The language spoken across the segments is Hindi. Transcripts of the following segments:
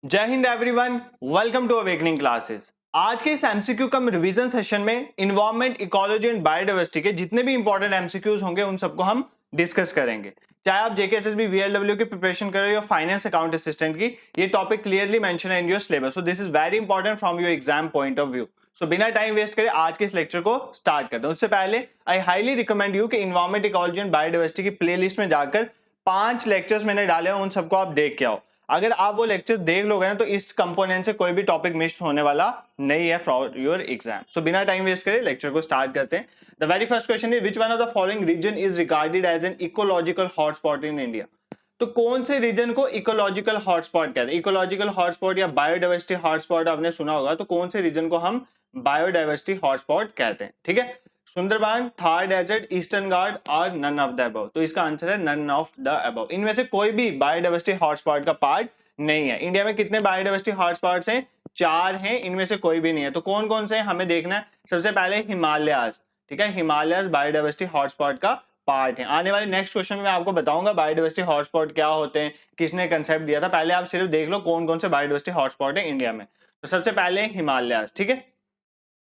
जय हिंद everyone, welcome to awakening classes. आज के इस एमसीक्यू कम रिवीजन सेशन में इन्वायरमेंट, इकोलॉजी एंड बायोडाइवर्सिटी के जितने भी इंपॉर्टेंट एमसीक्यूज होंगे उन सबको हम डिस्कस करेंगे। चाहे आप जेकेएसएसबी वीएलडब्ल्यू की प्रिपरेशन कर रहे हो या फाइनेंस अकाउंट असिस्टेंट की, ये टॉपिक क्लियरली मेंशन है in your syllabus, so this is very important from your exam point of view. So बिना टाइम वेस्ट करे आज के इस लेक्चर को स्टार्ट करते हैं। उससे पहले आई हाईली रिकमेंड यू कि इन्वायरमेंट, इकोलॉजी एंड बायोडाइवर्सिटी की प्लेलिस्ट में जाकर 5 लेक्चर्स मैंने डाले हैं, उन सबको आप देख के आओ। अगर आप वो लेक्चर देख लोगे ना तो इस कंपोनेंट से कोई भी टॉपिक मिस होने वाला नहीं है फॉर योर एग्जाम। सो बिना टाइम वेस्ट करे लेक्चर को स्टार्ट करते हैं। The very first question is, which one of the following region is regarded as an ecological hotspot in India? तो कौन से रीजन को इकोलॉजिकल हॉटस्पॉट कहते हैं? इकोलॉजिकल हॉटस्पॉट या बायोडाइवर्सिटी हॉटस्पॉट आपने सुना होगा, तो कौन से रीजन को हम बायोडाइवर्सिटी हॉटस्पॉट कहते हैं? ठीक है, सुंदरबन, थार डेजर्ट, ईस्टर्न घाट और नन ऑफ द अबव। तो इसका आंसर है नन ऑफ द अबव। इनमें से कोई भी बायोडाइवर्सिटी हॉटस्पॉट का पार्ट नहीं है। इंडिया में कितने बायोडाइवर्सिटी हॉटस्पॉट्स हैं? 4 हैं, इनमें से कोई भी नहीं है। तो कौन कौन से हैं हमें देखना है। सबसे पहले हिमालयाज, ठीक है, हिमालयाज बायोडाइवर्सिटी हॉटस्पॉट का पार्ट है। आने वाले नेक्स्ट क्वेश्चन में आपको बताऊंगा बायोडाइवर्सिटी हॉटस्पॉट क्या होते हैं, किसने कंसेप्ट दिया था। पहले आप सिर्फ देख लो कौन कौन से बायोडाइवर्सिटी हॉटस्पॉट है इंडिया में। तो सबसे पहले हिमालयाज, ठीक है।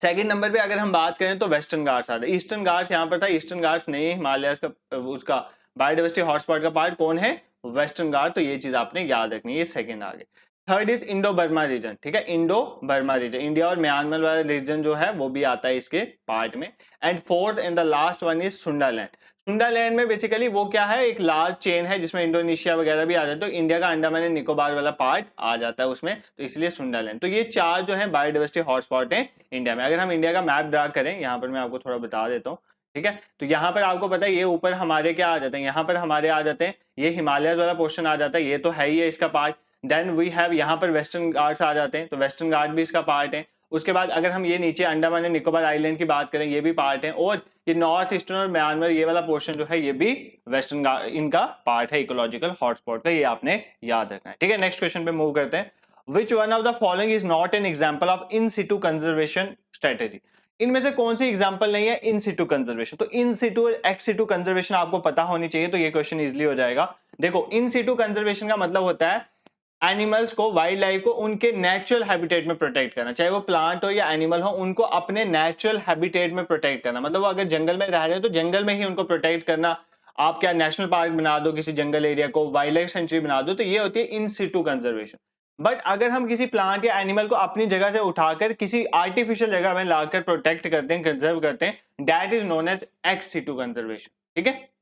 सेकंड नंबर पे अगर हम बात करें तो वेस्टर्न घाट्स आता है। ईस्टर्न घाट्स यहाँ पर था, ईस्टर्न घाट्स नहीं है हिमालय का, उसका बायोडाइवर्सिटी हॉटस्पॉट का पार्ट कौन है? वेस्टर्न घाट। तो ये चीज आपने याद रखनी है, ये सेकंड आ गए। Third is Indo Burma region, ठीक है, इंडो बर्मा रीजन, इंडिया और म्यांमार वाला रीजन जो है वो भी आता है इसके पार्ट में। And fourth and the last one is Sundaland. Sundaland में बेसिकली वो क्या है, एक लार्ज चेन है जिसमें इंडोनेशिया वगैरह भी आ जाता है। तो इंडिया का अंडमान एंड निकोबार वाला पार्ट आ जाता है उसमें, तो इसलिए सुंडालैंड। तो ये 4 जो है बायोडाइवर्सिटी हॉटस्पॉट है इंडिया में। अगर हम इंडिया का मैप ड्रा करें, यहाँ पर मैं आपको थोड़ा बता देता हूँ, ठीक है। तो यहाँ पर आपको पता है ये ऊपर हमारे क्या आ जाते हैं, यहाँ पर हमारे आ जाते हैं ये हिमालय वाला पोर्शन आ जाता है, ये तो है ही है इसका पार्ट। देन वी हैव यहाँ पर वेस्टर्न घाट्स आ जाते हैं, तो वेस्टर्न घाट भी इसका पार्ट है। उसके बाद अगर हम ये नीचे अंडमान एंड निकोबार आइलैंड की बात करें, ये भी पार्ट है। और ये नॉर्थ ईस्टर्न और म्यांमार ये वाला पोर्शन जो है ये भी वेस्टर्न इनका पार्ट है इकोलॉजिकल हॉटस्पॉट का, ये आपने याद रखना है, ठीक है। नेक्स्ट क्वेश्चन पे मूव करते हैं। विच one of the following is not an example of in Situ conservation strategy? इनमें से कौन सी एग्जांपल नहीं है इन सिटू कंजर्वेशन? तो इन सिटू और एक्स सिटू कंजर्वेशन आपको पता होनी चाहिए, तो ये क्वेश्चन इजीली हो जाएगा। देखो, इन सिटू कंजर्वेशन का मतलब होता है एनिमल्स को, वाइल्ड लाइफ को उनके नेचुरल हैबिटेट में प्रोटेक्ट करना, चाहे वो प्लांट हो या एनिमल हो, उनको अपने नेचुरल हैबिटेट में प्रोटेक्ट करना। मतलब वो अगर जंगल में रह रहे हो तो जंगल में ही उनको प्रोटेक्ट करना। आप क्या नेशनल पार्क बना दो, किसी जंगल एरिया को वाइल्ड लाइफ सेंचुरी बना दो, तो ये होती है इन सिटू कंजर्वेशन। बट अगर हम किसी प्लांट या एनिमल को अपनी जगह से उठाकर किसी आर्टिफिशियल जगह में लाकर प्रोटेक्ट करते हैं, कंजर्व करते हैं, that is known as ex situ conservation, ठीक है।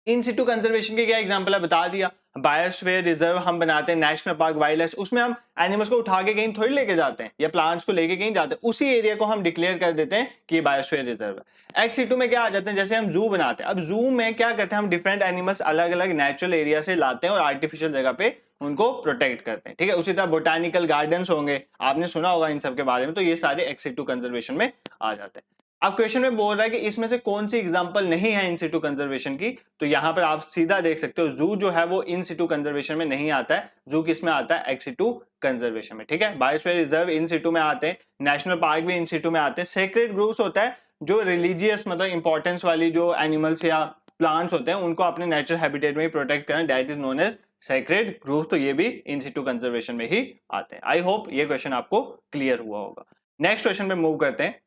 इन सिटू कंजर्वेशन के क्या एग्जांपल है बता दिया। बायोस्फीयर रिजर्व हम बनाते हैं, नेशनल पार्क, वाइल्ड लाइफ, उसमें हम एनिमल्स को उठा के कहीं थोड़ी लेके जाते हैं या प्लांट्स को लेके कहीं जाते हैं, उसी एरिया को हम डिक्लेयर कर देते हैं कि ये बायोस्फीयर रिजर्व है। एक्स सिटू में क्या आ जाते हैं, जैसे हम जू बनाते हैं। अब जू में क्या करते हैं, हम डिफरेंट एनिमल्स अलग अलग नेचुरल एरिया से लाते हैं और आर्टिफिशियल जगह पे उनको प्रोटेक्ट करते हैं, ठीक है। उसी तरह बोटानिकल गार्डन्स होंगे, आपने सुना होगा इन सब के बारे में, तो ये सारे एक्स सिटू कंजर्वेशन में आ जाते हैं। अब क्वेश्चन में बोल रहा है कि इसमें से कौन सी एग्जांपल नहीं है इन सिटू कंजर्वेशन की, तो यहां पर आप सीधा देख सकते हो जू जो है वो इन सिटू कंजर्वेशन में नहीं आता है। जू किस में आता है? एक्स सिटू कंजर्वेशन में, ठीक है। बायोस्फीयर रिजर्व इन सिटू में आते हैं, नेशनल पार्क भी इन सिटू में आते हैं। सेक्रेड ग्रुप्स होता है जो रिलीजियस मतलब इंपॉर्टेंस वाली जो एनिमल्स या प्लांट्स होते हैं उनको अपने नेचुरल हैबिटेट में ही प्रोटेक्ट करना, that is known as sacred groups. तो ये भी इन सिटू कंजर्वेशन में ही आते हैं। आई होप ये क्वेश्चन आपको क्लियर हुआ होगा। नेक्स्ट क्वेश्चन पे मूव करते हैं।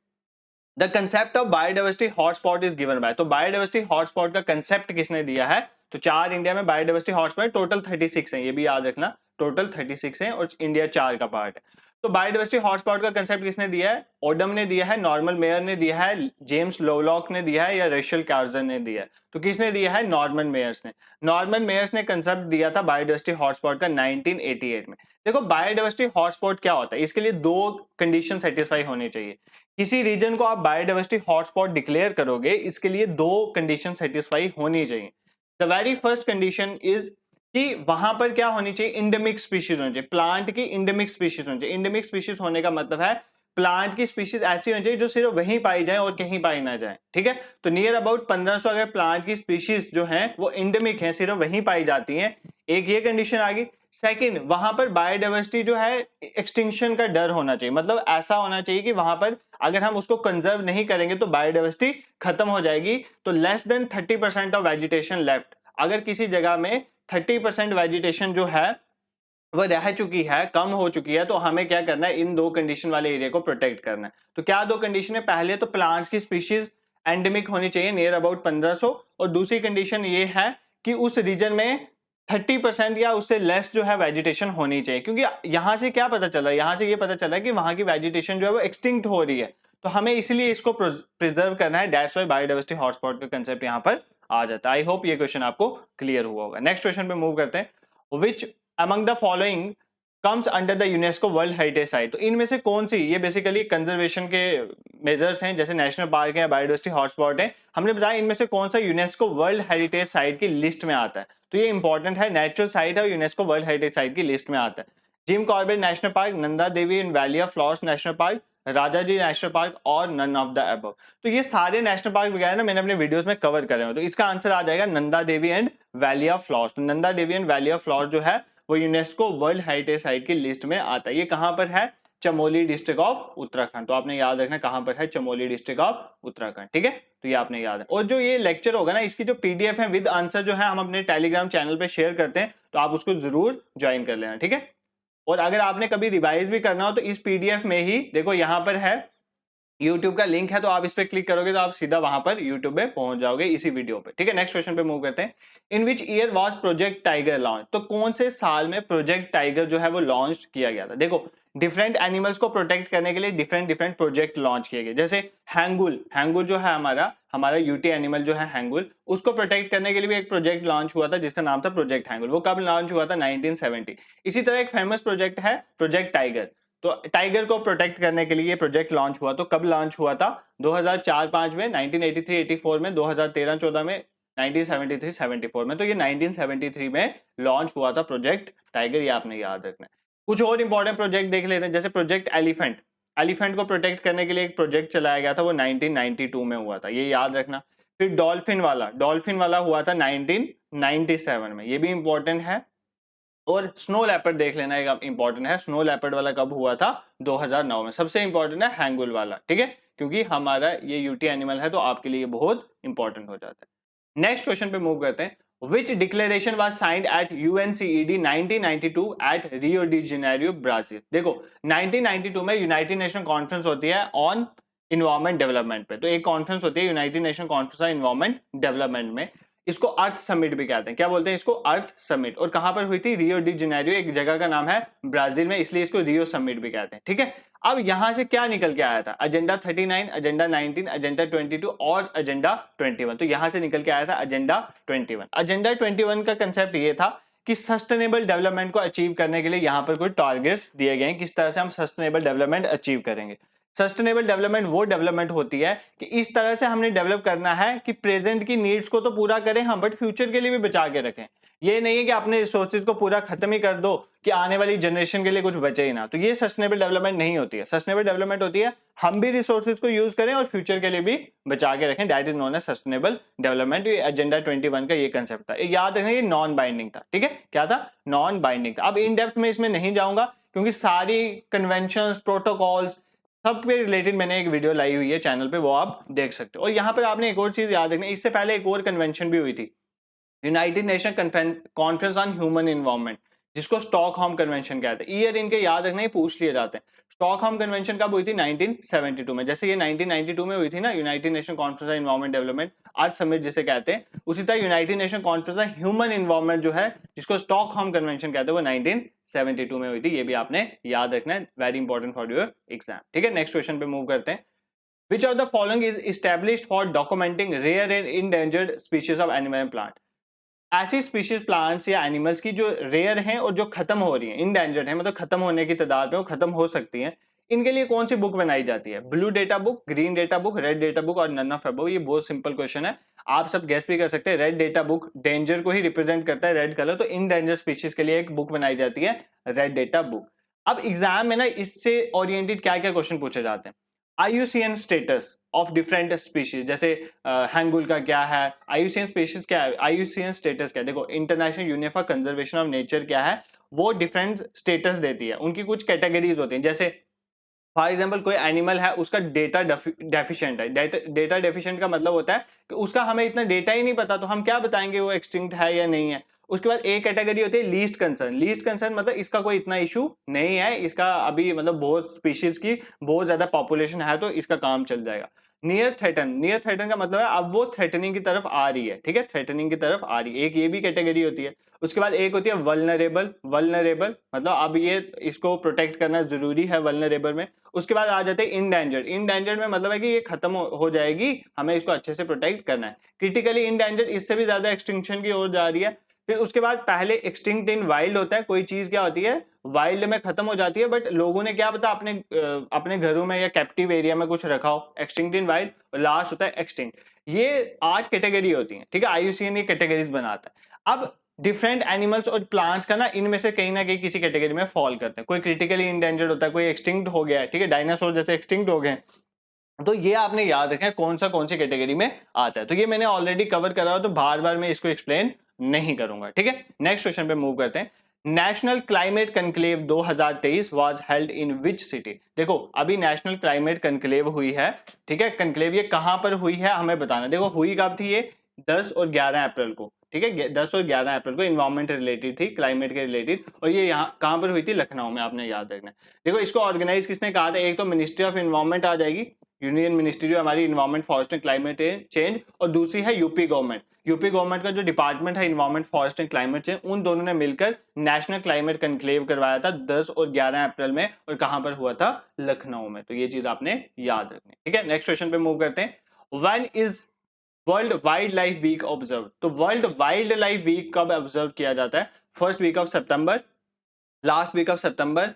The concept of biodiversity hotspot is given by, तो बायोडाइवर्सिटी हॉटस्पॉट का कंसेप्ट किसने दिया है? तो 4 इंडिया में बायोडाइवर्सिटी हॉटस्पॉट, टोटल 36 है, ये भी याद रखना, टोटल 36 है और इंडिया 4 का पार्ट है। तो बायोडाइवर्सिटी हॉटस्पॉट का कंसेप्ट किसने दिया है? ओडम ने दिया है, नॉर्मन मेयर ने दिया है, जेम्स लोवलॉक ने दिया है या रेशल कार्जन ने दिया है? तो किसने दिया है? नॉर्मन मेयर्स ने। नॉर्मन मेयर्स ने कंसेप्ट दिया था बायोडाइवर्सिटी हॉटस्पॉट का 1988 में। देखो, बायोडाइवर्सिटी हॉटस्पॉट क्या होता है, इसके लिए 2 कंडीशन सेटिस्फाई होनी चाहिए। किसी रीजन को आप बायोडाइवर्सिटी हॉटस्पॉट डिक्लेयर करोगे, इसके लिए 2 कंडीशन सेटिस्फाई होनी चाहिए। The very first condition is कि वहां पर क्या होनी चाहिए? इंडेमिक स्पीशीज होनी चाहिए, प्लांट की इंडेमिक स्पीशीज होनी चाहिए। इंडेमिक स्पीशीज होने का मतलब है प्लांट की स्पीशीज ऐसी होनी चाहिए जो सिर्फ वहीं पाई जाए और कहीं पाई ना जाए, ठीक है। तो नियर अबाउट 1500 अगर प्लांट की स्पीशीज जो है वो इंडेमिक है, सिर्फ वहीं पाई जाती हैं, एक ये कंडीशन आ गई। सेकंड, वहां पर बायोडाइवर्सिटी जो है एक्सटिंक्शन का डर होना चाहिए, मतलब ऐसा होना चाहिए कि वहां पर अगर हम उसको कंजर्व नहीं करेंगे तो बायोडाइवर्सिटी खत्म हो जाएगी। तो less than 30% of vegetation left, अगर किसी जगह में 30% वेजिटेशन जो है वो रह चुकी है, कम हो चुकी है, तो हमें क्या करना है, इन दो कंडीशन वाले एरिया को प्रोटेक्ट करना है। तो क्या दो कंडीशन है, पहले तो प्लांट्स की स्पीशीज एंडेमिक होनी चाहिए नियर अबाउट 1500, और दूसरी कंडीशन ये है कि उस रीजन में 30% या उससे लेस जो है वेजिटेशन होनी चाहिए। क्योंकि यहां से क्या पता चला, यहां से ये पता चला कि वहां की वेजिटेशन जो है वो एक्सटिंक्ट हो रही है, तो हमें इसलिए इसको प्रिजर्व करना है। दैट्स व्हाई बायोडायवर्सिटी हॉटस्पॉट का कंसेप्ट यहाँ पर आ जाता है। आई होप ये क्वेश्चन आपको क्लियर हुआ होगा। नेक्स्ट क्वेश्चन पे मूव करते हैं। विच among the following comes under the UNESCO world heritage site. तो इनमें से कौन सी, ये बेसिकली कंजर्वेशन के मेजर्स हैं, जैसे नेशनल पार्क है, बायोडायवर्सिटी हॉटस्पॉट है, हमने बताया इनमें से कौन सा यूनेस्को वर्ल्ड हेरिटेज साइट की लिस्ट में आता है। तो ये इंपॉर्टेंट है, नेचुरल साइट है और यूनेस्को वर्ल्ड हेरिटेज साइट की लिस्ट में आता है। Jim Corbett national park, Nanda Devi and valley of flowers national park, Rajaji national park और नन ऑफ द अबव। तो ये सारे नेशनल पार्क वगैरह ना मैंने अपने वीडियोस में कवर करे हैं, तो इसका आंसर आ जाएगा Nanda Devi and valley of flowers. तो Nanda Devi and valley of flowers जो है वो यूनेस्को वर्ल्ड हेरिटेज साइट की लिस्ट में आता है। ये कहां पर है, चमोली डिस्ट्रिक्ट ऑफ उत्तराखंड। तो आपने याद रखना कहां पर है, चमोली डिस्ट्रिक्ट ऑफ उत्तराखंड, ठीक है। तो ये आपने याद है। और जो ये लेक्चर होगा ना, इसकी जो पीडीएफ है विद आंसर जो है हम अपने टेलीग्राम चैनल पे शेयर करते हैं, तो आप उसको जरूर ज्वाइन कर लेना, ठीक है। और अगर आपने कभी रिवाइज भी करना हो तो इस पीडीएफ में ही देखो यहाँ पर है, YouTube का लिंक है, तो आप इस पे क्लिक करोगे तो आप सीधा वहां पर YouTube पे पहुंच जाओगे इसी वीडियो पे, ठीक है। नेक्स्ट क्वेश्चन पे मूव करते हैं। In which year was Project Tiger launch. तो कौन से साल में प्रोजेक्ट टाइगर जो है वो लॉन्च किया गया था। देखो डिफरेंट एनिमल्स को प्रोटेक्ट करने के लिए डिफरेंट डिफरेंट प्रोजेक्ट लॉन्च किए गए, जैसे हैंगुल, हैंगुल जो है हमारा हमारा यूटी एनिमल जो है हैंगुल, उसको प्रोटेक्ट करने के लिए भी एक प्रोजेक्ट लॉन्च हुआ था जिसका नाम था प्रोजेक्ट हैंगुल। वो कब लॉन्च हुआ था, 1970। इसी तरह एक फेमस प्रोजेक्ट है प्रोजेक्ट टाइगर। तो टाइगर को प्रोटेक्ट करने के लिए प्रोजेक्ट लॉन्च हुआ, तो कब लॉन्च हुआ था, 2004-5 में, 1983-84 में, 2013-14 में, 1973-74 में। तो ये 1973 में लॉन्च हुआ था प्रोजेक्ट टाइगर, ये आपने याद रखना है। कुछ और इंपॉर्टेंट प्रोजेक्ट देख लेते हैं, जैसे प्रोजेक्ट एलिफेंट। एलिफेंट को प्रोटेक्ट करने के लिए एक प्रोजेक्ट चलाया गया था, वो 1992 में हुआ था, ये याद रखना। फिर डॉल्फिन वाला हुआ था 1997 में, ये भी इंपॉर्टेंट है। और स्नो लेपर्ड देख लेना, एक इंपॉर्टेंट है। स्नो लेपर्ड वाला कब हुआ था, 2009 में। सबसे इंपॉर्टेंट है हैंगुल वाला, ठीक है, क्योंकि हमारा ये यूटी एनिमल है तो आपके लिए बहुत इंपॉर्टेंट हो जाता है। नेक्स्ट क्वेश्चन पे मूव करते हैं। Which declaration was signed at UNCED 1992 at Rio de Janeiro Brazil. देखो 1992 में यूनाइटेड नेशन कॉन्फ्रेंस होती है ऑन इन्वायरमेंट डेवलपमेंट पे। तो एक कॉन्फ्रेंस होती है United nation conference on environment development में, इसको अर्थ समिट भी कहते हैं। क्या बोलते हैं इसको, अर्थ समिट। और कहां पर हुई थी, रियो डी जेनेरियो, एक जगह का नाम है ब्राजील में, इसलिए इसको रियो समिट भी कहते हैं, ठीक है। अब यहां से क्या निकल के आया था, एजेंडा 39, एजेंडा 19, एजेंडा 22 और एजेंडा 21। तो यहां से निकल के आया था एजेंडा 21। एजेंडा 21 का कंसेप्ट ये था कि सस्टेनेबल डेवलपमेंट को अचीव करने के लिए यहां पर कुछ टारगेट्स दिए गए हैं, किस तरह से हम सस्टेनेबल डेवलपमेंट अचीव करेंगे। सस्टेनेबल डेवलपमेंट वो डेवलपमेंट होती है कि इस तरह से हमने डेवलप करना है कि प्रेजेंट की नीड्स को तो पूरा करें हम, बट फ्यूचर के लिए भी बचा के रखें। ये नहीं है कि अपने रिसोर्सेज को पूरा खत्म ही कर दो कि आने वाली जनरेशन के लिए कुछ बचे ही ना। तो ये सस्टेनेबल डेवलपमेंट नहीं होती है। सस्टेनेबल डेवलपमेंट होती है हम भी रिसोर्सेज को यूज करें और फ्यूचर के लिए भी बचा के रखें। That is known as sustainable development. Agenda 21 का ये कंसेप्ट था, याद रखना ये नॉन बाइंडिंग था, ठीक है। क्या था, नॉन बाइंडिंग था। अब इन डेप्थ में इसमें नहीं जाऊंगा क्योंकि सारी कन्वेंशन प्रोटोकॉल्स सब पे रिलेटेड मैंने एक वीडियो लाई हुई है चैनल पे, वो आप देख सकते हो। और यहाँ पर आपने एक और चीज याद रखनी, इससे पहले एक और कन्वेंशन भी हुई थी, United nation conference on human environment, जिसको स्टॉकहोम कन्वेंशन कहते हैं। ईयर इनके याद रखने ही पूछ लिए जाते हैं। स्टॉकहोम कन्वेंशन कब हुई थी, 1972 में। जैसे ये 1992 में हुई थी ना United nation conference on environment development, earth summit जिसे कहते हैं, उसी तरह United nation conference on human environment जो है, जिसको स्टॉकहोम कन्वेंशन कहते हैं, वो 1972 में हुई थी। ये भी आपने याद रखना है, very important for your exam, ठीक है। नेक्स्ट क्वेश्चन पे मूव करते हैं। Which of the following is established for documenting rare and endangered species of animal and plant? ऐसी स्पीशीज प्लांट्स या एनिमल्स की जो रेयर हैं और जो खत्म हो रही हैं, इंडेंजर्ड है, मतलब खत्म होने की तादाद में वो खत्म हो सकती हैं, इनके लिए कौन सी बुक बनाई जाती है, blue data book, green data book, red data book और नन ऑफ अबव। ये बहुत सिंपल क्वेश्चन है, आप सब गेस भी कर सकते हैं। रेड डेटा बुक डेंजर को ही रिप्रेजेंट करता है, रेड कलर, तो इनडेंजर स्पीशीज के लिए एक बुक बनाई जाती है, रेड डेटा बुक। अब एग्जाम में ना इससे ओरिएंटेड क्या क्या क्वेश्चन पूछे जाते हैं, IUCN status of different species, जैसे हैंगुल का क्या है, आईयूसीएन स्पीशीज क्या है, आईयूसीएन स्टेटस क्या है। देखो international union for conservation of nature क्या है, वो डिफरेंट स्टेटस देती है, उनकी कुछ कैटेगरीज होती हैं। जैसे फॉर एग्जाम्पल कोई एनिमल है, उसका डेटा डेफिशिएंट है। डेटा डेफिशिएंट का मतलब होता है कि उसका हमें इतना डेटा ही नहीं पता, तो हम क्या बताएंगे वो एक्सटिंक्ट है या नहीं है। उसके बाद एक कैटेगरी होती है लीस्ट कंसर्न। लीस्ट कंसर्न मतलब इसका कोई इतना इशू नहीं है, इसका अभी मतलब बहुत स्पीशीज की बहुत ज्यादा पॉपुलेशन है तो इसका काम चल जाएगा। नियर थ्रेटन, नियर थ्रेटन का मतलब है अब वो थ्रेटनिंग की तरफ आ रही है, ठीक है, थ्रेटनिंग की तरफ आ रही है, एक ये भी कैटेगरी होती है। उसके बाद एक होती है वल्नरेबल, वल्नरेबल मतलब अब ये इसको प्रोटेक्ट करना जरूरी है वल्नरेबल में। उसके बाद आ जाते हैं इंडेंजर्ड, इंडेंजर्ड में मतलब है कि ये खत्म हो जाएगी, हमें इसको अच्छे से प्रोटेक्ट करना है। क्रिटिकली इंडेंजर्ड इससे भी ज्यादा एक्सटिंक्शन की ओर जा रही है। फिर उसके बाद पहले एक्सटिंक्ट इन वाइल्ड होता है, कोई चीज क्या होती है वाइल्ड में खत्म हो जाती है बट लोगों ने क्या पता अपने घरों में या कैप्टिव एरिया में कुछ रखा हो, एक्सटिंक्ट इन वाइल्ड। और लास्ट होता है एक्सटिंक्ट। ये 8 कैटेगरी होती है, ठीक है, IUCN ये कैटेगरीज बनाता है। अब डिफरेंट एनिमल्स और प्लांट्स का ना इनमें से कहीं ना कहीं किसी कैटेगरी में फॉल करते हैं, कोई क्रिटिकली इंडेंजर्ड होता है, कोई एक्सटिंक्ट हो गया है, ठीक है, डायनासोर जैसे एक्सटिंक्ट हो गए। तो ये आपने याद रखना है कौन सी कैटेगरी में आता है। तो ये मैंने ऑलरेडी कवर करा हो तो बार बार मैं इसको एक्सप्लेन नहीं करूंगा, ठीक है। नेक्स्ट क्वेश्चन पे मूव करते हैं। National climate conclave 2023 was held in which city. देखो अभी नेशनल क्लाइमेट कनक्लेव हुई है, ठीक है, कनक्लेव ये कहां पर हुई है हमें बताना। देखो हुई कब थी ये 10 और 11 अप्रैल को, ठीक है, 10 और 11 अप्रैल को इन्वायरमेंट रिलेटेड थी, क्लाइमेट के रिलेटेड। और ये यहाँ कहां पर हुई थी, लखनऊ में, आपने याद रखना है। देखो इसको ऑर्गेनाइज किसने कहा था, एक तो मिनिस्ट्री ऑफ इन्वायरमेंट आ जाएगी, यूनियन मिनिस्ट्री जो हमारी environment forest and climate change, और दूसरी है यूपी गवर्नमेंट। यूपी गवर्नमेंट का जो डिपार्टमेंट है environment forest and climate change, उन दोनों ने मिलकर नेशनल क्लाइमेट कनक्लेव करवाया था 10 और 11 अप्रैल में। और कहां पर हुआ था, लखनऊ में। तो ये चीज आपने याद रखनी, ठीक है। नेक्स्ट क्वेश्चन पे मूव करते हैं। When is world wildlife week observe. तो वर्ल्ड वाइल्ड लाइफ वीक कब ऑब्जर्व किया जाता है, फर्स्ट वीक ऑफ सितंबर, लास्ट वीक ऑफ सितंबर,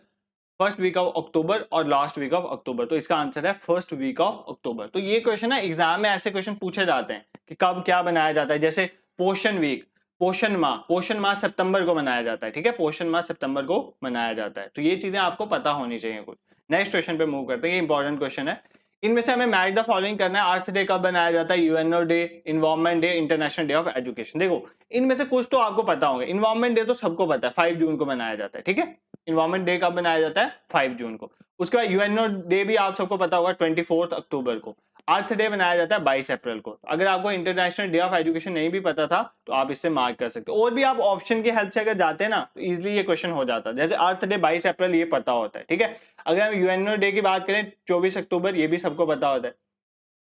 फर्स्ट वीक ऑफ अक्टूबर और लास्ट वीक ऑफ अक्टूबर। तो इसका आंसर है फर्स्ट वीक ऑफ अक्टूबर। तो ये क्वेश्चन है एग्जाम में ऐसे क्वेश्चन पूछे जाते हैं कि कब क्या बनाया जाता है। जैसे पोषण वीक, पोषण माह सितंबर को मनाया जाता है, ठीक है, पोषण माह सितंबर को मनाया जाता है। तो ये चीजें आपको पता होनी चाहिए कुछ। नेक्स्ट क्वेश्चन पे मूव करते हैं, ये इंपॉर्टेंट क्वेश्चन है। इनमें से हमें मैच द फॉलोइंग करना है। अर्थ डे कब बनाया जाता है, UNO day, environment day, international day of education. देखो इनमें से कुछ तो आपको पता होंगे। इन्वायरमेंट डे तो सबको पता है 5 जून को मनाया जाता है, ठीक है, इन्वायरमेंट डे कब मनाया जाता है, 5 जून को। उसके बाद यूएनओ डे भी आप सबको पता होगा 24 अक्टूबर को। अर्थ डे बनाया जाता है 22 अप्रैल को। अगर आपको इंटरनेशनल डे ऑफ एजुकेशन नहीं भी पता था तो आप इससे मार्क कर सकते हो। और भी आप ऑप्शन की हेल्प से अगर जाते हैं ना तो इजिली ये क्वेश्चन हो जाता है। जैसे अर्थ डे 22 अप्रैल ये पता होता है, ठीक है। अगर हम यूएनओ डे की बात करें 24 अक्टूबर, ये भी सबको पता होता है।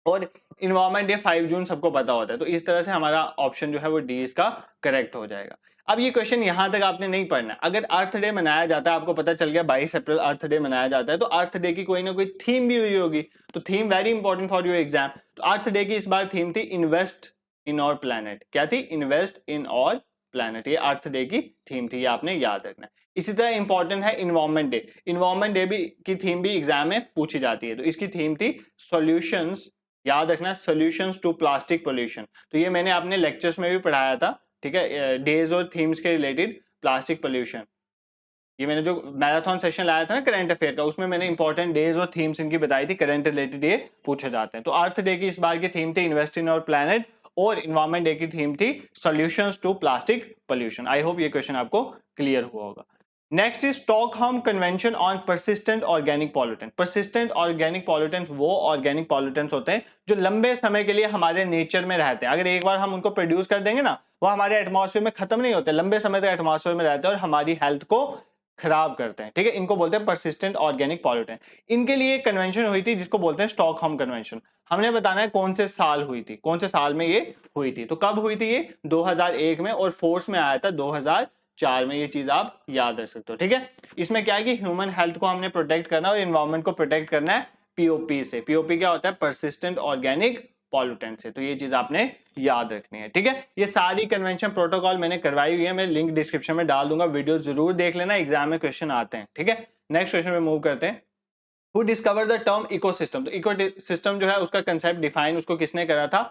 और इन्वायरमेंट डे 5 जून सबको पता होता है। तो इस तरह से हमारा ऑप्शन जो है वो डी इसका करेक्ट हो जाएगा। अब ये क्वेश्चन यहां तक आपने नहीं पढ़ना। अगर अर्थ डे मनाया जाता है, आपको पता चल गया 22 अप्रैल अर्थ डे मनाया जाता है, तो अर्थ डे की कोई ना कोई थीम भी हुई होगी। तो theme very important for your exam. तो अर्थ डे की इस बार थीम थी इन्वेस्ट इन और प्लैनेट। क्या थी, इन्वेस्ट इन और प्लैनेट। ये अर्थ डे की थीम थी, ये आपने याद रखना है। इसी तरह इंपॉर्टेंट है इन्वायरमेंट डे। इन्वायरमेंट डे भी की थीम भी एग्जाम में पूछी जाती है। तो इसकी थीम थी सॉल्यूशंस, याद रखना, सॉल्यूशंस टू प्लास्टिक पोल्यूशन। तो ये मैंने अपने लेक्चर्स में भी पढ़ाया था, ठीक है, डेज और थीम्स के रिलेटेड प्लास्टिक पोल्यूशन। ये मैंने जो मैराथन सेशन लाया था ना करंट अफेयर का, उसमें मैंने इंपॉर्टेंट डेज और थीम्स इनकी बताई थी, करंट रिलेटेड ये पूछे जाते हैं। तो अर्थ डे की इस बार की थीम थी इन्वेस्ट इन और प्लैनेट, और इन्वायरमेंट डे की थीम थी solutions to plastic pollution. I hope ये क्वेश्चन आपको क्लियर हुआ होगा। Next is Stockholm convention on persistent organic pollutant. Persistent organic pollutant वो ऑर्गेनिक पॉल्यूटेंट्स होते हैं जो लंबे समय के लिए हमारे नेचर में रहते हैं। अगर एक बार हम उनको प्रोड्यूस कर देंगे ना, वो हमारे एटमॉस्फेयर में खत्म नहीं होते, लंबे समय तक एटमॉस्फेयर में रहते हैं और हमारी हेल्थ को खराब करते हैं, ठीक है। इनको बोलते हैं परसिस्टेंट ऑर्गेनिक पॉल्यूटेंट। इनके लिए एक कन्वेंशन हुई थी जिसको बोलते हैं स्टॉकहोम कन्वेंशन। हमने बताना है कौन से साल हुई थी, कौन से साल में ये हुई थी। तो कब हुई थी ये, 2001 में, और फोर्स में आया था 2004 में। ये चीज आप याद रख सकते हो, ठीक है। इसमें क्या है कि ह्यूमन हेल्थ को हमने प्रोटेक्ट करना है और एनवायरमेंट को प्रोटेक्ट करना है पीओपी से। पीओपी क्या होता है, परसिस्टेंट ऑर्गेनिक पॉल्यूटेंट से। तो ये चीज आपने याद रखनी है, ठीक है। ये सारी कन्वेंशन प्रोटोकॉल मैंने करवाई हुई है, मैं लिंक डिस्क्रिप्शन में डाल दूंगा, वीडियो जरूर देख लेना, एग्जाम में क्वेश्चन आते हैं, ठीक है। नेक्स्ट क्वेश्चन में मूव करते हैं। Who discover the term ecosystem. तो इकोसिस्टम जो है उसका कंसेप्ट डिफाइन उसको किसने करा था,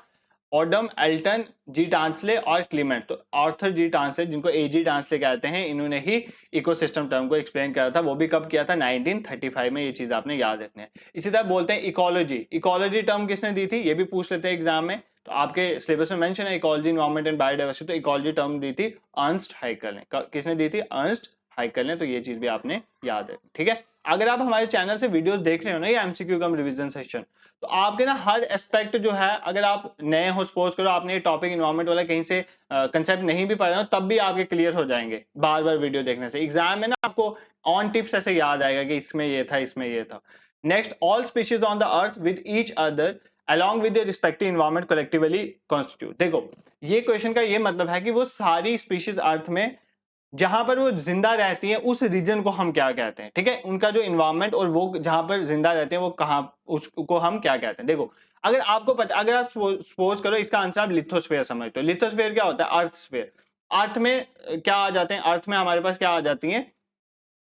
ऑडम, एल्टन, जी टांसले और क्लीमेंट। तो आर्थर जी टांसले, जिनको एजी टांसले कहते हैं, इन्होंने ही इकोसिस्टम टर्म को एक्सप्लेन करा था। वो भी कब किया था, 1935 में। ये चीज आपने याद रखनी है। इसी तरह बोलते हैं इकोलॉजी। इकोलॉजी टर्म किसने दी थी, ये भी पूछ लेते हैं एग्जाम में। तो आपके सिलेबस में मेंशन है इकोलॉजी, एनवायरनमेंट एंड बायोडायवर्सिटी। तो इकोलॉजी टर्म दी थी अर्नस्ट हाइकल ने। किसने दी थी, अर्नस्ट हाइकल ने। तो ये चीज भी आपने याद रखनी, ठीक है। अगर आप हमारे चैनल से वीडियोस देख रहे हो ना ये एमसीक्यू कम रिवीजन सेशन, तो आपके ना हर एस्पेक्ट जो है, अगर आप नए हो, सपोज करो आपने ये टॉपिक इन्वायरमेंट वाला कहीं से कंसेप्ट नहीं भी पढ़ा हो, तब भी आपके क्लियर हो जाएंगे बार बार वीडियो देखने से। एग्जाम में ना आपको ऑन टिप्स ऐसे याद आएगा कि इसमें ये था, इसमें ये था। Next, all species on the earth with each other along with their respective environment collectively constitute। देखो ये क्वेश्चन का ये मतलब है कि वो सारी स्पीशीज अर्थ में जहां पर वो जिंदा रहती है उस रीजन को हम क्या कहते हैं, ठीक है, उनका जो इन्वायरमेंट और वो जहां पर जिंदा रहते हैं वो कहाँ, उसको हम क्या कहते हैं। देखो अगर आपको पता, अगर आप सपोज करो इसका आंसर आप लिथोस्फेयर समझते हो। लिथोस्फेयर क्या होता है? अर्थ स्फेयर। अर्थ में क्या आ जाते हैं? अर्थ में हमारे पास क्या आ जाती है?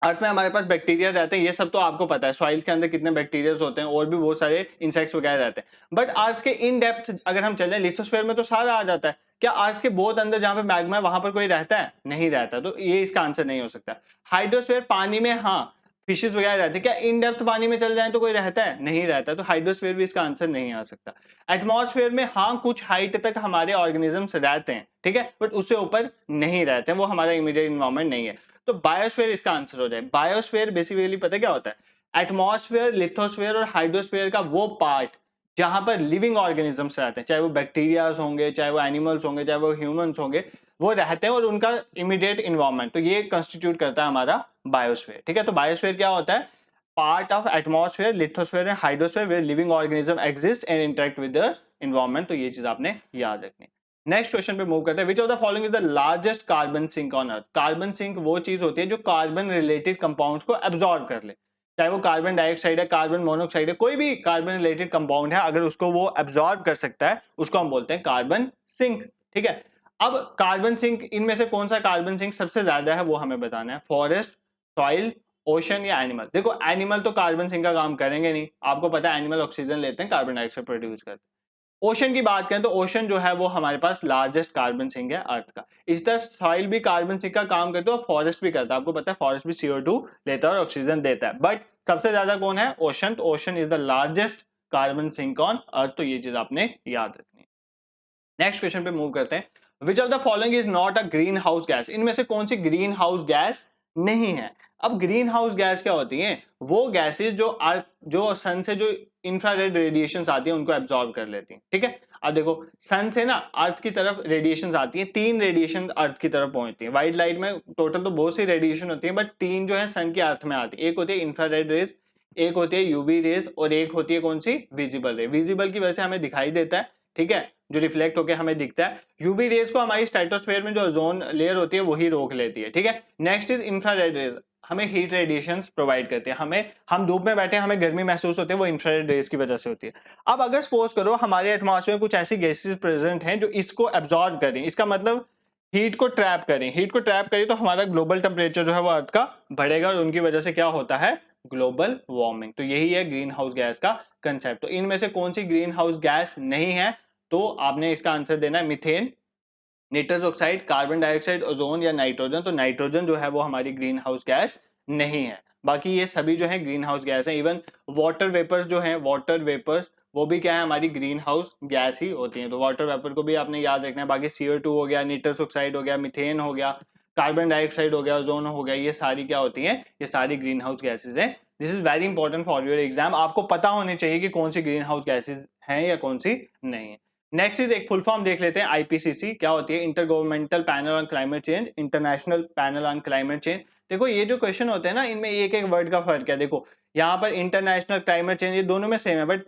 अर्थ में हमारे पास बैक्टीरिया रहते हैं, ये सब तो आपको पता है, सॉइल्स के अंदर कितने बैक्टीरिया होते हैं और भी बहुत सारे इंसेक्ट्स वगैरह रहते हैं। बट अर्थ के इन डेप्थ अगर हम चले, लिथोस्फेयर में तो सारा आ जाता है। क्या अर्थ के बहुत अंदर जहां पे मैग्मा है वहां पर कोई रहता है? नहीं रहता, तो ये इसका आंसर नहीं हो सकता। हाइड्रोस्फेयर पानी में, हाँ फिशेस वगैरह रहते हैं। क्या इन डेप्थ पानी में चल जाए तो कोई रहता है? नहीं रहता, तो हाइड्रोस्फेयर भी इसका आंसर नहीं आ सकता। एटमॉस्फेयर में हाँ कुछ हाइट तक हमारे ऑर्गेनिजम्स रहते हैं, ठीक है, बट उससे ऊपर नहीं रहते हैं, वो हमारा इमीडिएट इन्वायरमेंट नहीं है। तो बायोस्फीयर इसका आंसर हो जाए। बायोस्फीयर बेसिकली पता क्या होता है? एटमॉस्फेयर, लिथोस्फेयर और हाइड्रोस्फीयर का वो पार्ट जहां पर लिविंग ऑर्गेनिजम्स रहते हैं, चाहे वो बैक्टीरियाज होंगे, चाहे वो एनिमल्स होंगे, चाहे वो ह्यूमंस होंगे, वो रहते हैं और उनका इमीडिएट इन्वायरमेंट, तो ये कंस्टिट्यूट करता है हमारा बायोस्फीयर, ठीक है। तो बायोस्फीयर क्या होता है? Part of atmosphere, lithosphere and hydrosphere where living organism exist and interact with the environment. तो ये चीज आपने याद रखनी है। नेक्स्ट क्वेश्चन पे मूव करते हैं। Which of the following is the largest carbon sink on earth? Carbon sink वो चीज होती है जो कार्बन रिलेटेड कंपाउंड्स को एब्जॉर्ब कर ले, चाहे वो कार्बन डाइऑक्साइड है, कार्बन मोनोऑक्साइड है, कोई भी कार्बन रिलेटेड कंपाउंड है, अगर उसको वो एब्जॉर्ब कर सकता है उसको हम बोलते हैं कार्बन सिंक, ठीक है। अब कार्बन सिंक, इनमें से कौन सा कार्बन सिंक सबसे ज्यादा है वो हमें बताना है। फॉरेस्ट, सॉइल, ओशन या एनिमल? देखो एनिमल तो कार्बन सिंक का काम करेंगे नहीं, आपको पता है एनिमल ऑक्सीजन लेते हैं, कार्बन डाइऑक्साइड प्रोड्यूस करते हैं। ओशन की बात करें तो ओशन जो है वो हमारे पास लार्जेस्ट कार्बन सिंक है अर्थ का। इस तरह सॉइल भी कार्बन सिंक का काम करता है और फॉरेस्ट भी करता है, आपको पता है फॉरेस्ट भी CO2 लेता है और ऑक्सीजन देता है, बट सबसे ज्यादा कौन है? ओशन। तो ocean is the largest carbon sink on earth, तो ये चीज आपने याद रखनी है। नेक्स्ट क्वेश्चन पे मूव करते हैं। Which of the following is not a green house gas? इनमें से कौन सी ग्रीन हाउस गैस नहीं है? अब ग्रीन हाउस गैस क्या होती है? वो गैसेस जो अर्थ, जो सन से जो इंफ्रारेड रेडिएशंस आती है उनको एब्जॉर्ब कर लेती हैं, ठीक है। अब देखो सन से ना अर्थ की तरफ रेडिएशंस आती है, 3 रेडिएशन अर्थ की तरफ पहुंचती है। व्हाइट लाइट में टोटल तो बहुत सी रेडिएशन होती है, बट 3 जो है सन की अर्थ में आती है। एक होती है इंफ्रारेड रेज, एक होती है यूवी रेज और एक होती है कौन सी? विजिबल रे। विजिबल की वजह से हमें दिखाई देता है, ठीक है, जो रिफ्लेक्ट होकर हमें दिखता है। यूवी रेज को हमारी स्ट्रेटोस्फेयर में जो ओजोन लेयर होती है वही रोक लेती है, ठीक है। नेक्स्ट इज इंफ्रारेड रेज, हमें हीट रेडिएशंस प्रोवाइड करते हैं, हम धूप में बैठे हमें गर्मी महसूस होती है, वो इंफ्रारेड रेज की वजह से होती है। अब अगर सपोज करो हमारे एटमॉस्फेयर में कुछ ऐसी गैसेस प्रेजेंट हैं जो इसको एब्जॉर्ब करें, इसका मतलब हीट को ट्रैप करें, हीट को ट्रैप करें तो हमारा ग्लोबल टेम्परेचर जो है वो अर्थ का बढ़ेगा और उनकी वजह से क्या होता है? Global warming. तो यही है ग्रीन हाउस गैस का कंसेप्ट। तो इनमें से कौन सी ग्रीन हाउस गैस नहीं है? तो आपने इसका आंसर देना है methane, nitrous oxide, carbon dioxide, ozone या नाइट्रोजन। तो नाइट्रोजन जो है वो हमारी ग्रीन हाउस गैस नहीं है। बाकी ये सभी जो है ग्रीन हाउस गैस है। इवन वाटर वेपर्स जो है, वाटर वेपर्स वो भी क्या है? हमारी ग्रीन हाउस गैस ही होती है। तो वाटर वेपर को भी आपने याद रखना है। बाकी CO2 हो गया, निट्रस ऑक्साइड हो गया, मीथेन हो गया, कार्बन डाइऑक्साइड हो गया, ओजोन हो गया, ये सारी क्या होती है? ये सारी ग्रीन हाउस गैसेज है। This is very important for your exam. आपको पता होने चाहिए कि कौन सी ग्रीन हाउस गैसेज हैं या कौन सी नहीं है। नेक्स्ट इज एक फुल फॉर्म देख लेते हैं। IPCC क्या होती है? Inter governmental panel on climate change, international panel on climate change. देखो ये जो क्वेश्चन होते हैं ना, इनमें एक एक वर्ड का फर्क है। देखो यहाँ पर इंटरनेशनल, क्लाइमेट चेंज, ये दोनों में सेम है, बट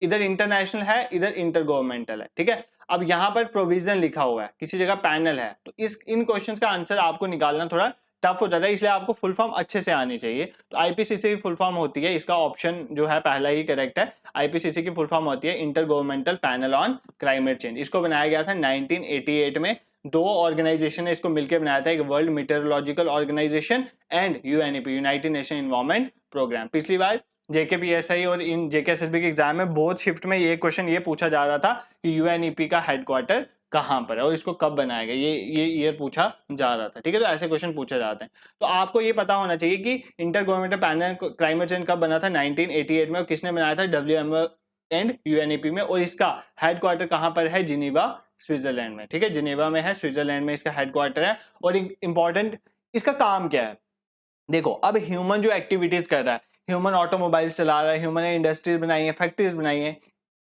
इधर इंटरनेशनल है, इधर इंटर गवर्नमेंटल है, ठीक है। अब यहाँ पर प्रोविजन लिखा हुआ है, किसी जगह पैनल है, तो इन क्वेश्चंस का आंसर आपको निकालना थोड़ा टफ हो जाता है, इसलिए आपको फुल फॉर्म अच्छे से आनी चाहिए। तो IPCC की फुल फॉर्म होती है, इसका ऑप्शन जो है पहला ही करेक्ट है। IPCC की फुल फॉर्म होती है inter governmental panel on climate change. इसको बनाया गया था 1988 में। 2 ऑर्गेनाइजेशन ने इसको मिलकर बनाया था, एक world meteorological organization and UNEP, united nation environment programme. पिछली बार JKPSI और इन JKSSB के एग्जाम में बहुत शिफ्ट में ये क्वेश्चन ये पूछा जा रहा था कि UNEP का हेडक्वार्टर कहां पर है और इसको कब बनाया गया, ये ईयर पूछा जा रहा था, ठीक है। तो ऐसे क्वेश्चन पूछे जाते हैं। तो आपको ये पता होना चाहिए कि inter governmental panel climate change कब बना था? 1988 में। और किसने बनाया था? WMO एंड UNEP में। और इसका हेडक्वार्टर कहां पर है? जिनेवा, स्विट्जरलैंड में, ठीक है। जिनेवा में है, स्विट्जरलैंड में इसका हेडक्वार्टर है। और इंपॉर्टेंट, इसका काम क्या है? देखो अब ह्यूमन जो एक्टिविटीज कर रहा है, ह्यूमन ऑटोमोबाइल चला रहा है, ह्यूमन ने इंडस्ट्रीज बनाई है, फैक्ट्रीज बनाई है,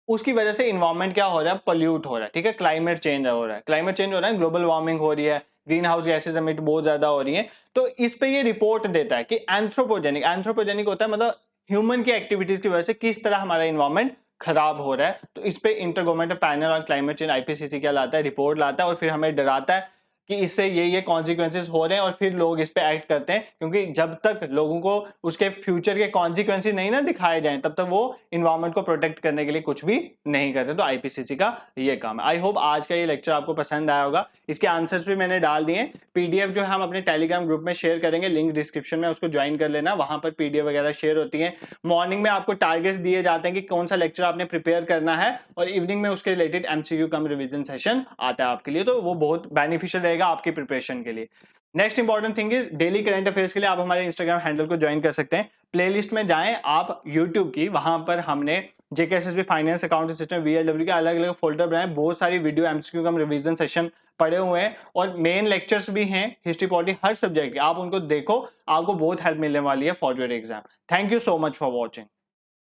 उसकी वजह से इन्वायरमेंट क्या हो रहा है, पोल्यूट हो रहा है, ठीक है, क्लाइमेट चेंज हो रहा है, क्लाइमेट चेंज हो रहा है, ग्लोबल वार्मिंग हो रही है, ग्रीन हाउस गैसेज एमिट बहुत ज्यादा हो रही है। तो इस पे ये रिपोर्ट देता है कि एंथ्रोपोजेनिक होता है मतलब ह्यूमन की एक्टिविटीज की वजह से किस तरह हमारा इन्वायरमेंट खराब हो रहा है। तो इस पे inter governmental panel on climate change IPCC क्या लाता है, रिपोर्ट लाता है और फिर हमें डराता है कि इससे ये कॉन्सिक्वेंसेस हो रहे हैं और फिर लोग इस पे एक्ट करते हैं, क्योंकि जब तक लोगों को उसके फ्यूचर के कॉन्सिक्वेंसेस नहीं ना दिखाए जाएं तब तक वो इन्वायरमेंट को प्रोटेक्ट करने के लिए कुछ भी नहीं करते। तो आईपीसीसी का ये काम है। आई होप आज का ये लेक्चर आपको पसंद आया होगा। इसके आंसर्स भी मैंने डाल दिए, पीडीएफ जो है हम अपने टेलीग्राम ग्रुप में शेयर करेंगे, लिंक डिस्क्रिप्शन में, उसको ज्वाइन कर लेना, वहां पर पीडीएफ वगैरह शेयर होती है। मॉर्निंग में आपको टारगेट्स दिए जाते हैं कि कौन सा लेक्चर आपने प्रिपेयर करना है और इवनिंग में उसके related MCQ cum revision session आता है आपके लिए, तो वो बहुत बेनिफिशियल रहेगा आपकी प्रिपरेशन के लिए। Next important thing is daily current affairs के लिए आप हमारे इंस्टाग्राम हैंडल को ज्वाइन कर सकते हैं। प्लेलिस्ट में जाएं आप यूट्यूब की, वहां पर हमने JKSSB finance accounting system VLW के अलग अलग फोल्डर बनाए, बहुत सारी video MCQ cum revision session पड़े हुए हैं और मेन लेक्चर्स भी हैं हिस्ट्री पॉलिटी हर सब्जेक्ट के, आप उनको देखो, आपको बहुत हेल्प मिलने वाली है for your exam. Thank you so much for watching.